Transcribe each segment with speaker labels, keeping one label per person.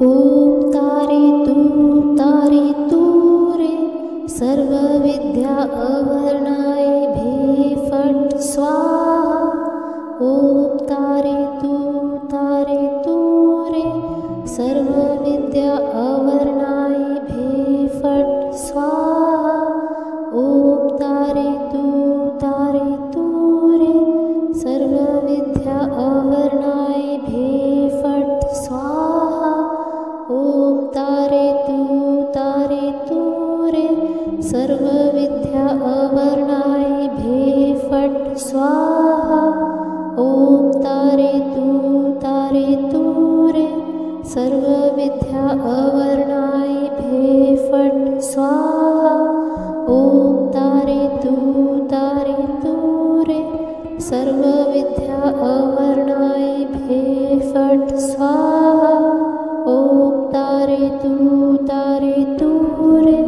Speaker 1: ॐ तारे तू रे सर्वविद्या अवर्णाय भे फट् स्वाहा। ॐ तारे तू रे सर्वविद्या अवर्णाय भे फट् स्वाहा। ॐ तारे तू रे सर्वविद्या अवर्णाय भे फट् स्वाहा। ॐ तारे तू रे सर्वविद्या अवर्णाय भे फट् स्वाहा। ॐ तारे तू रे सर्वविद्या अवर्णाय भे फट् स्वाहा। ॐ तारे तू रे सर्वविद्या अवर्णाय भे फट् स्वाहा। ॐ तारे तू रे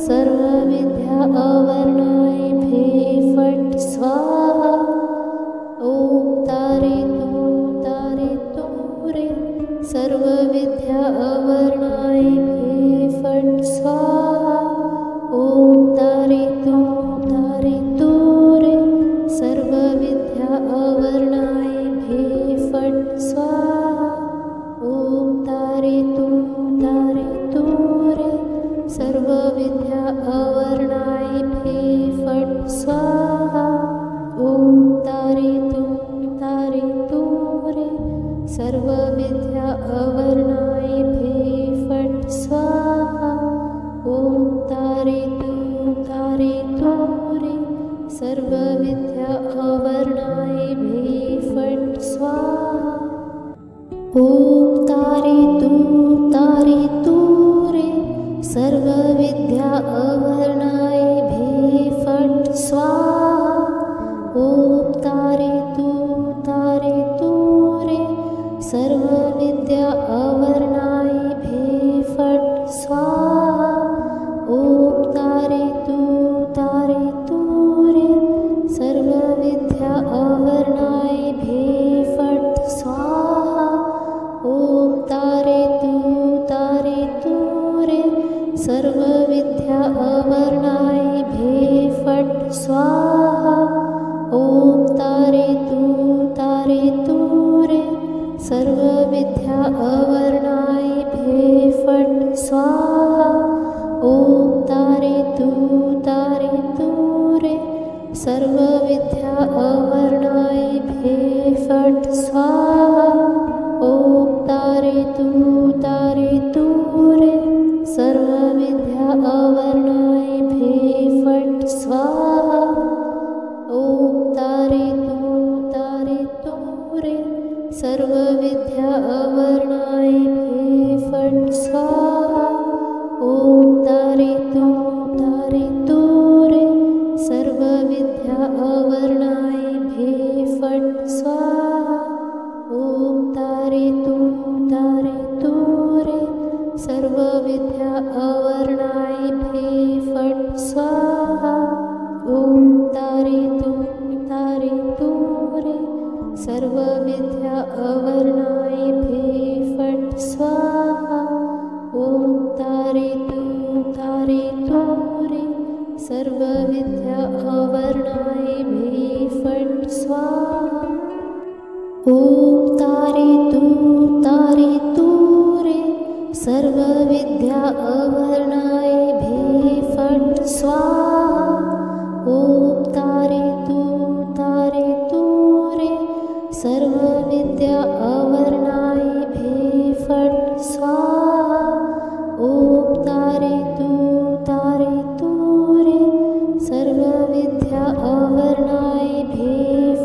Speaker 1: सर्वविद्या अवर्णाय भे फट् स्वाहा। ॐ तारे तू रे सर्वविद्या अवर्णाय भे फट् स्वाहा। ॐ तारे तू रे सर्वविद्या अवर्णाय भे फट् स्वाहा। ॐ तारे तू रे सर्वविद्या अवर्णाय भे फट् स्वाहा। ॐ तारे तू रे सर्वविद्या अवर्णाय भे फट् स्वाहा। ॐ तारे तू रे सर्वविद्या अवर्णाय भे फट् स्वाहा। ॐ तारे तू रे सर्वविद्या अवर्णाय भे फट् स्वाहा। ॐ तारे तू रे सर्वविद्या अवर्णाय भे फट् स्वाहा। ॐ तारे तू रे सर्वविद्या अवर्णाय भे फट् स्वाहा। ॐ तारे तू रे सर्वविद्या अवर्णाय भे फट् स्वाहा। ॐ तारे तू रे सर्वविद्या अवर्णाय भे फट् स्वाहा। ॐ तारे तू रे सर्वविद्या अवर्णाय भे फट् स्वाहा। ॐ तारे तू रे सर्वविद्या अवर्णाय भे फट् स्वाहा। ॐ तारे तू रे सर्वविद्या अवर्णाय भे फट् स्वाहा। ॐ तारे तू रे सर्वविद्या अवर्णाय भे फट् स्वाहा। ॐ तारे तू रे सर्वविद्या अवर्णाय भे फट् स्वाहा। ॐ तारे तू रे सर्वविद्या अवर्णाय भे फट् स्वाहा। ॐ तारे तू रे सर्वविद्या अवर्णाय भे फट् स्वाहा। ॐ तारे तू रे सर्वविद्या अवर्णाय भे फट् स्वाहा। ॐ तारे तू रे सर्वविद्या अवर्णाय भे फट् स्वाहा। ॐ तारे तू रे सर्वविद्या अवर्णाय भे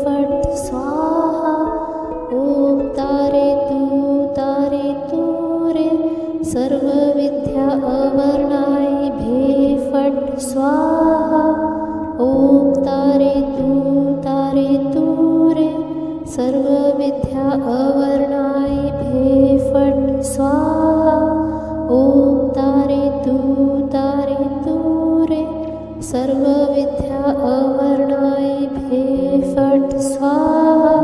Speaker 1: फट् स्वाहा। ॐ तारे तू रे सर्वविद्या अवर्णाय भे फट् स्वाहा। ॐ तारे तू रे सर्वविद्या अवर्णाय भे फट् स्वाहा। ॐ तारे तू रे सर्वविद्या अवर्णाय भे फट् स्वाहा।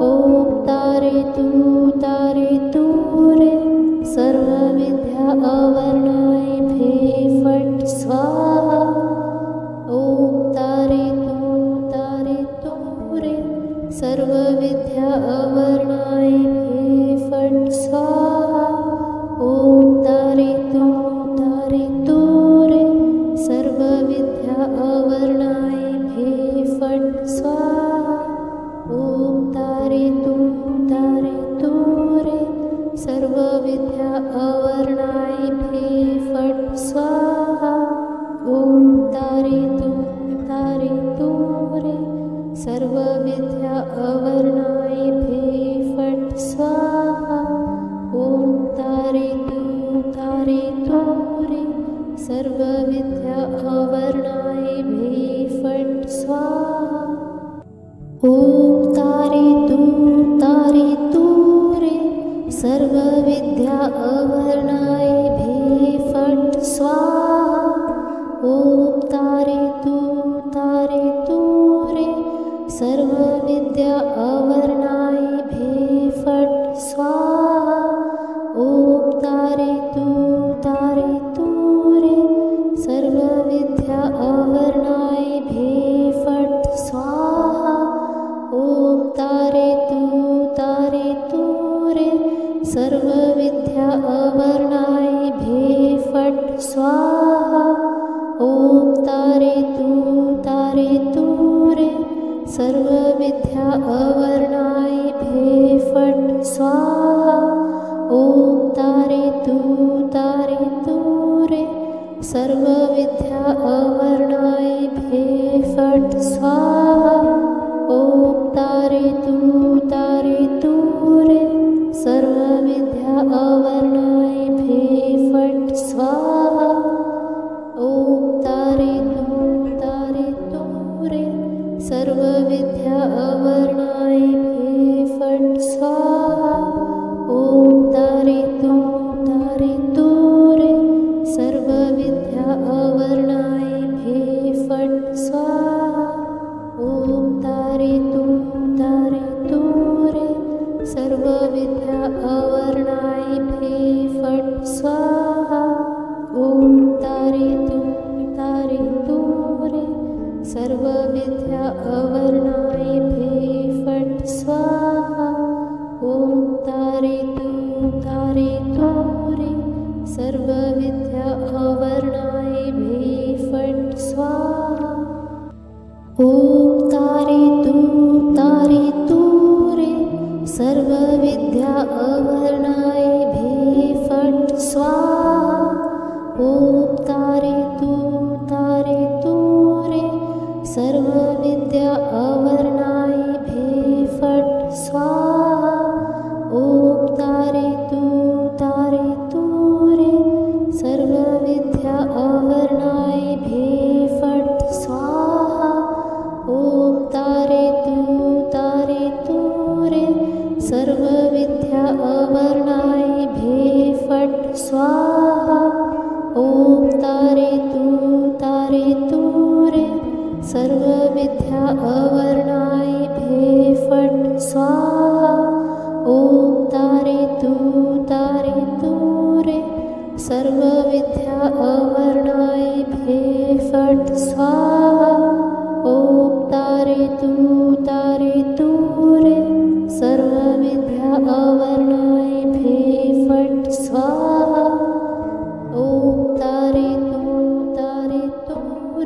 Speaker 1: ॐ तारे तू रे सर्वविद्या अवर्णाय फे फट् स्वाहा। ॐ तारेतु तारेतु रे सर्वविद्या अवर्णाय फे फट् स्वाहा। ॐ तारेतु तारेतु रे सर्वविद्या अवर्णाय फे फट् स्वाहा। ॐ तारेतु तारेतु रे सर्वविद्या अवर्णाय फे फट् स्वाहा। ॐ तारेतु तारेतु रे सर्वविद्या अवर्णाय फे फट् स्वाहा। ॐ तारेतु तारेतु रे सर्वविद्या अवर्णाय फे फट् स्वाहा। ॐ तारेतु तारेतु रे सर्वविद्या अवर्णाय फे फट् स्वाहा। ॐ तारेतु तारेतु रे सर्वविद्या अवर्णाय फे फट् स्वाहा। ॐ तारेतु तारेतु रे सर्वविद्या अवर्णाय फे फट् स्वाहा। ॐ तारेतु तारेतु रे सर्वविद्या अवर्णाय फे फट् स्वाहा। ॐ तारेतु तारेतु रे सर्वविद्या अवर्णाय फे फट् स्वाहा। ॐ तारेतु तारेतु रे सर्वविद्या अवर्णाय फे फट् स्वाहा। ॐ तारेतु तारेतु रे सर्वविद्या अवर्णाय फे फट् स्वाहा। ॐ तारेतु तारेतु रे सर्वविद्या अवर्णाय फे फट् स्वाहा। ॐ तारेतु तारेतु रे सर्वविद्या अवर्णाय फे फट् स्वाहा। ॐ तारेतु तारेतु रे सर्वविद्या अवर्णाय फे फट् स्वाहा। ॐ तारेतु तारेतु रे सर्वविद्या अवर्णाय फे फट् स्वाहा। ॐ तारेतु तारेतु रे सर्वविद्या अवर्णाय फे फट् स्वाहा। ॐ तारेतु तारेतु रे सर्वविद्या अवर्णाय फे फट् स्वाहा। ॐ तारेतु तारेतु रे सर्वविद्या अवर्णाय फे फट् स्वाहा। ॐ तारेतु तारेतु रे सर्वविद्या अवर्णाय फे फट् स्वाहा। ॐ तारेतु तारेतु रे सर्वविद्या अवर्णाय फे फट् स्वाहा। ॐ तारेतु तारेतु रे सर्वविद्या अवर्णाय फे फट् स्वाहा। ॐ तारेतु तारेतु रे सर्वविद्या अवर्णाय फे फट् स्वाहा। ॐ तारेतु तारेतु रे सर्वविद्या अवर्णाय फे फट् स्वाहा। ॐ तारेतु तारेतु रे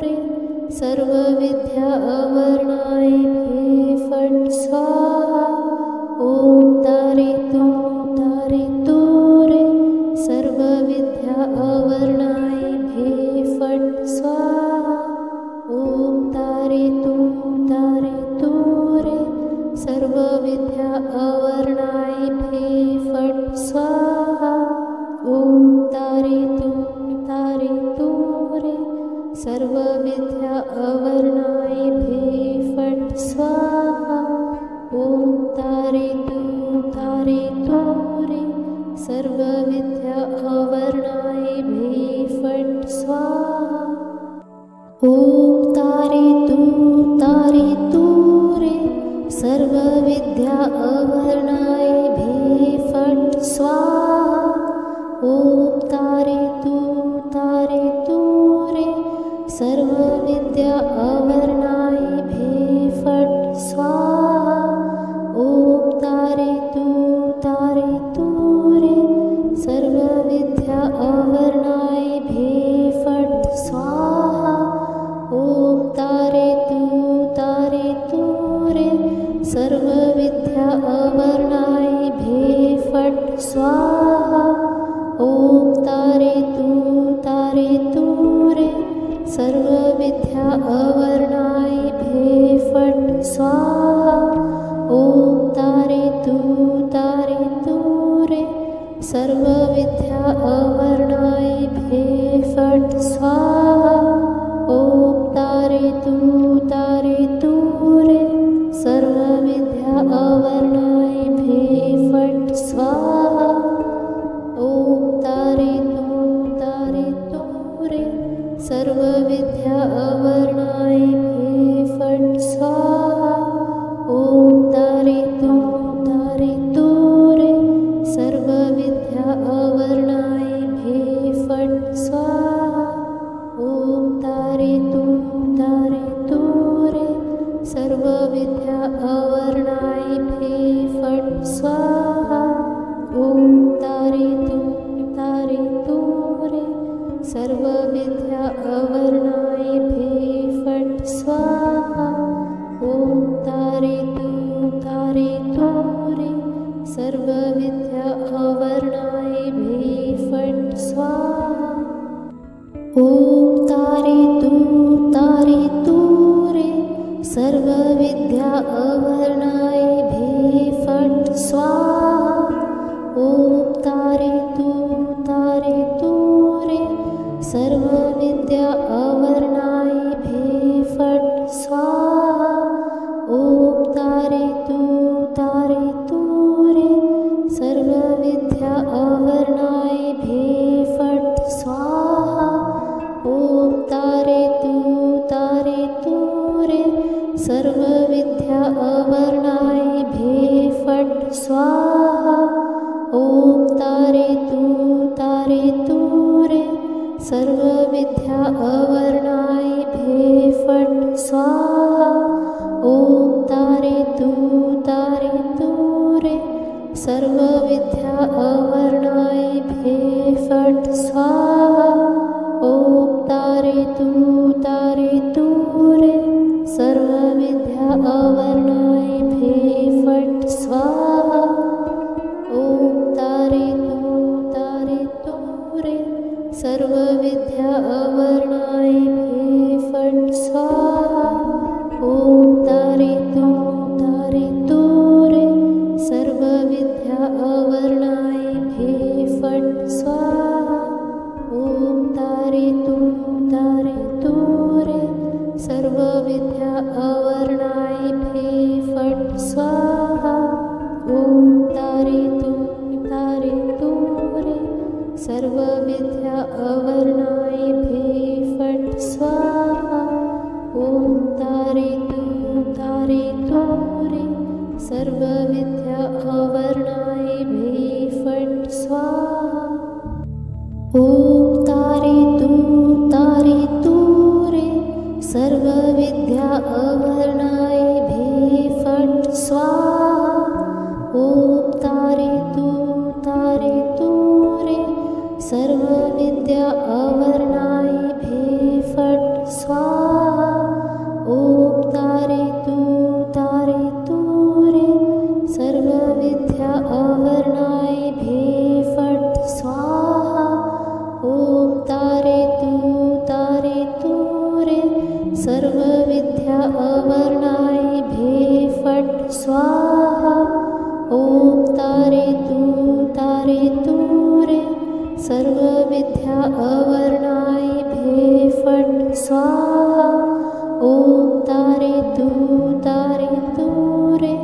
Speaker 1: सर्वविद्या अवर्णाय फे फट् स्वाहा। ॐ तारेतु तारेतु रे सर्वविद्या अवर्णाय फे फट् स्वाहा। ॐ तारेतु तारेतु रे सर्वविद्या अवर्णाय फे फट् स्वाहा। ॐ तारेतु तारेतु रे सर्वविद्या अवर्णाय फे फट् स्वाहा। ॐ तारेतु तारेतु रे सर्वविद्या अवर्णाय फे फट् स्वाहा। ॐ तारेतु तारेतु रे सर्वविद्या अवर्णाय फे फट् स्वाहा। ॐ ॐ तारयतु तारयतु रे सर्वविद्या अवर्णाय भे फट् स्वाहा। ॐ तारयतु तारयतु रे सर्वविद्या अवर्णाय भे फट् स्वाहा। ॐ तारयतु तारयतु रे सर्वविद्या अवर्णाय भे फट् स्वाहा। ॐ तारयतु तारयतु रे सर्वविद्या अवर्णाय भे फट् स्वाहा। ॐ तारयतु तारयतु रे सर्वविद्या अवर्णाय भे फट् स्वाहा। ॐ तारयतु तारयतु रे सर्वविद्या अवर्णाय भे फट् स्वाहा। ॐ तारयतु तारयतु रे सर्वविद्या अवर्णाय भे फट् स्वाहा। ॐ तारयतु तारयतु रे सर्वविद्या अवर्णाय भे फट् स्वाहा। ॐ तारयतु तारयतु रे सर्वविद्या अवर्णाय भे फट् स्वाहा। ॐ तारयतु तारयतु रे सर्वविद्या अवर्णाय भे फट् स्वाहा। ॐ तारयतु तारयतु रे सर्वविद्या अवर्णाय भे फट् स्वाहा। ॐ तारयतु तारयतु रे सर्वविद्या अवर्णाय भे फट् स्वाहा। ॐ तारयतु तारयतु रे सर्वविद्या अवर्णाय भे फट् स्वाहा। ॐ तारयतु तारयतु रे सर्वविद्या अवर्णाय भे फट् स्वाहा। ॐ तारयतु तारयतु रे सर्वविद्या अवर्णाय भे फट् स्वाहा। ॐ तारयतु तारयतु रे सर्वविद्या अवर्णाय भे फट् स्वाहा। ॐ तारयतु तारयतु रे सर्वविद्या अवर्णाय भे फट् स्वाहा। ॐ तारयतु तारयतु रे सर्वविद्या अवर्णाय भे फट् स्वाहा। ॐ तारयतु तारयतु रे सर्वविद्या अवर्णाय भे फट् स्वाहा। ॐ तारयतु तारयतु रे सर्वविद्या अवर्णाय भे फट् स्वाहा। ॐ तारयतु तारयतु रे सर्वविद्या अवर्णाय भे फट् स्वाहा। ॐ तारयतु तारयतु रे सर्वविद्या अवर्णाय भे फट् स्वाहा। ॐ तारयतु तारयतु रे सर्वविद्या अवर्णाय भे फट् स्वाहा। ॐ तारयतु तारयतु रे सर्वविद्या अवर्णाय भे फट् स्वाहा। ॐ तारयतु तारयतु रे सर्वविद्या अवर्णाय भे फट् स्वाहा। ॐ तारयतु तारयतु रे सर्वविद्या अवर्णाय भे फट् स्वाहा। ॐ तारयतु तारयतु रे सर्वविद्या अवर्णाय भे फट् स्वाहा। ॐ तारयतु तारयतु रे सर्वविद्या अवर्णाय भे फट् स्वाहा। ॐ तारयतु तारयतु रे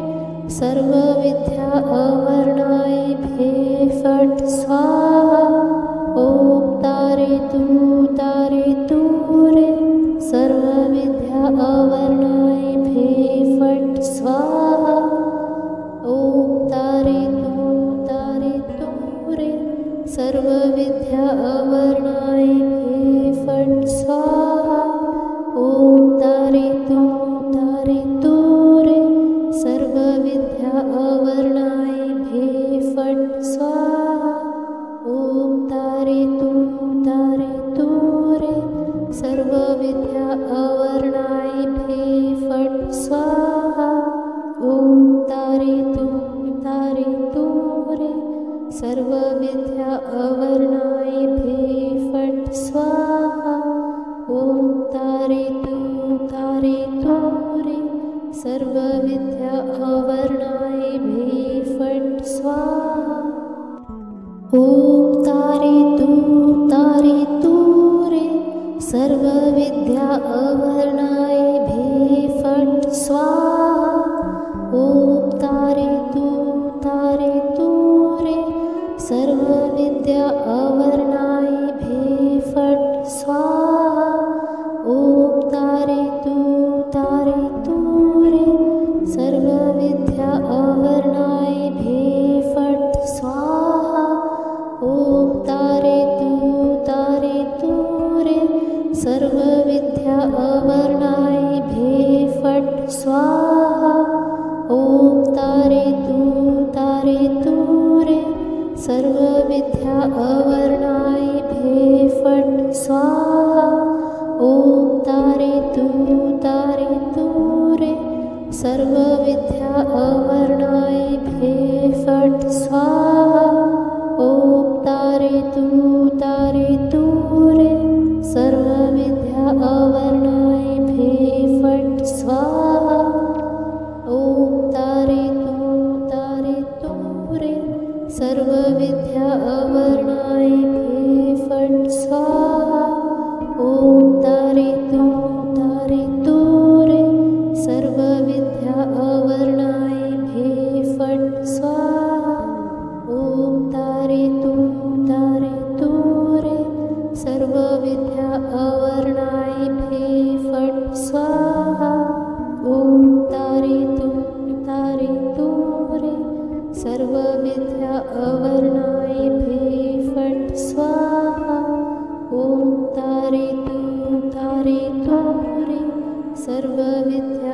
Speaker 1: सर्वविद्या अवर्णाय भे फट् स्वाहा। ॐ तारयतु तारयतु रे सर्वविद्या अवर्णाय भे फट् स्वाहा। ॐ तारयतु तारयतु रे सर्व सर्वविद्या अवर्णाय फट् स्वाहा। ॐ तारेतु तारेतु रे सर्वविद्या अवर्णाय फट् स्वाहा। ॐ तारेतु तारेतु रे सर्वविद्या अवर्णाय फट् स्वाहा। ॐ तारेतु तारेतु रे सर्वविद्या अवर्णाय फट् स्वाहा। ॐ तारेतु तारेतु रे सर्वविद्या अवर्णाय फट् स्वाहा। ॐ तारेतु तारेतु रे सर्वविद्या अवर्णाय फट् स्वाहा। ॐ तारेतु तारेतु रे सर्वविद्या अवर्णाय फट् स्वाहा। ॐ तारेतु तारेतु रे सर्वविद्या अवर्णाय फट् स्वाहा। ॐ तारेतु तारेतु रे सर्वविद्या अवर्णाय फट् स्वाहा। ॐ तारेतु तारेतु रे सर्वविद्या अवर्णाय फट् स्वाहा। ॐ तारेतु तारेतु रे सर्वविद्या अवर्णाय फट् स्वाहा। ॐ तारेतु तारेतु रे सर्वविद्या अवर्णाय फट् स्वाहा। ॐ तारेतु तारेतु रे सर्वविद्या अवर्णाय फट् स्वाहा। ॐ तारेतु तारेतु रे सर्वविद्या अवर्णाय फट् स्वाहा। ॐ तारेतु तारेतु रे सर्वविद्या अवर्णाय फट् स्वाहा। ॐ तारेतु तारेतु रे सर्वविद्या अवर्णाय फट् स्वाहा। ॐ तारेतु तारेतु रे सर्वविद्या